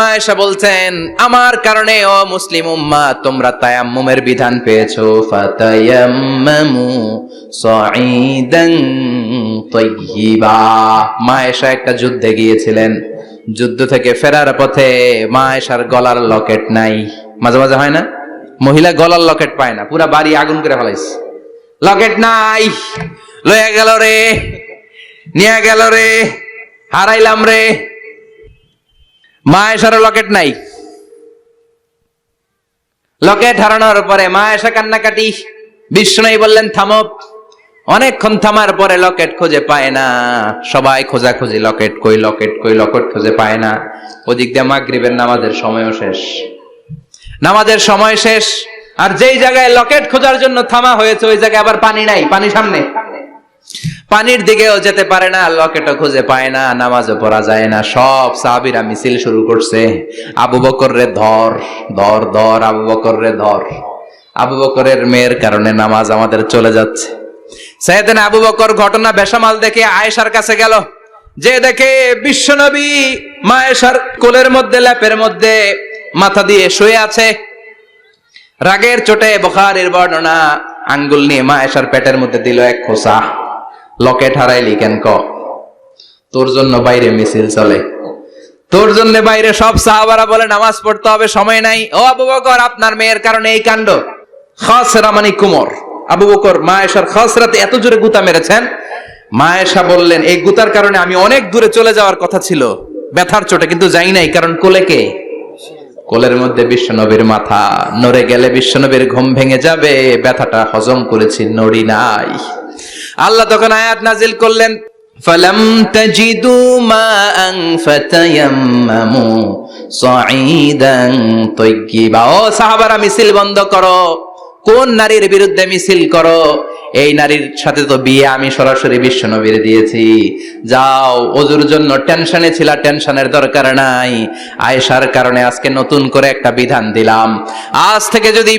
মা আয়েশা বলছেন, আমার কারণে ও মুসলিম উম্মাহ তোমরা তায়াম্মুমের বিধান পেয়েছো। ফাতায়াম্মামু সাঈদান তাইয়্যিবা। মা আয়েশা একটা যুদ্ধে গিয়েছিলেন, যুদ্ধ থেকে ফেরার পথে মা আয়েশার গলার লকেট নাই। মাঝে মাঝে হয় না, মহিলা গলার লকেট পায় না, পুরা বাড়ি আগুন করে ফেলাইছে, লকেট নাই, লয়ে গেল রে, নিয়ে গেল রে, হারাইলাম রে। মা আয়েশার লকেট নাই। লকেট হারানোর পরে মা আয়েশা কান্নাকাটি। বিশ্বনবী বললেন থামো। অনেকক্ষণ থামার পরে লকেট খুঁজে পায় না, সবাই খোঁজাখুঁজি, লকেট কই, লকেট কই, লকেট খুঁজে পায় না। ওদিক দিয়ে মাগরিবের নামাজের সময়ও শেষ, নামাজের সময় শেষ। আর যেই জায়গায় লকেট খোঁজার জন্য থামা হয়েছে ওই জায়গায় আবার পানি নাই, পানি সামনে, পানির দিকেও যেতে পারে না, লকেটও খুঁজে পায় না, নামাজও পড়া যায় না। সব সাহাবীরা মিছিল শুরু করছে, আবু বকর রে ধর, ধর ধর, আবু বকর রে ধর। আবু বকরের মেয়ের কারণে নামাজ আমাদের চলে যাচ্ছে। সাইয়েদনা আবু বকর ঘটনা বেসামাল দেখে আয়েশার কাছে গেল, যে দেখে বিশ্বনবী মা আয়েশার কোলের মধ্যে, ল্যাপের মধ্যে মাথা দিয়ে শুয়ে আছে। রাগের চোটে বুখারীর বর্ণনা, আঙ্গুল নিয়ে মা আয়েশার পেটের মধ্যে দিল এক খোঁচা। লকেট হারাইলি কেন? তোর জন্য বাইরে মিছিল চলে, তোর জন্য বাইরে সব সাহাবারা বলে নামাজ পড়তে হবে, সময় নাই। ও আবু বকর, আপনার মেয়ের কারণে এই কাণ্ড। খাসরা মানে কুমর। আবু বকর মা আয়েশার খাসরাতে এত জোরে গুতা মেরেছেন, মা আয়েশা বললেন এই গুতার কারণে আমি অনেক দূরে চলে যাওয়ার কথা ছিল ব্যথার চোটে, কিন্তু যাই নাই, কারণ কোলে কে? কোলের মধ্যে বিশ্বনবীর মাথা, নড়ে গেলে বিশ্বনবীর ঘুম ভেঙে যাবে, ব্যথাটা হজম করেছি, নড়ি নাই। আল্লাহ তখন আয়াত নাজিল করলেন, ফালাম তাজিদু মাআন ফাতায়াম্মামু সাঈদান তাইয়্যিবা। ও সাহাবারা, মিছিল বন্ধ করো। কোন নারীর বিরুদ্ধে মিছিল করো? এই নারীর সাথে তো বিয়ে আমি সরাসরি বিশ্বনবীর দিয়েছি। যাও, ওযুর জন্য টেনশনে ছিলা, টেনশনের দরকার নাই। আয়েশার কারণে আজকে নতুন করে একটা বিধান দিলাম, আজ থেকে যদি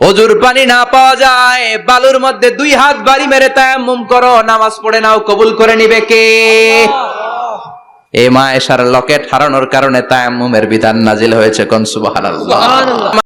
ওযুর পানি না পাওয়া যায়, বালুর মধ্যে 2 হাত বাড়ি মেরে তায়াম্মুম করো, নামাজ পড়ে নাও, কবুল করে নিবে কে? এই মা আয়েশার লকেট হারানোর কারণে তায়াম্মুমের বিধান নাজিল হয়েছে। কোন সুবহানাল্লাহ।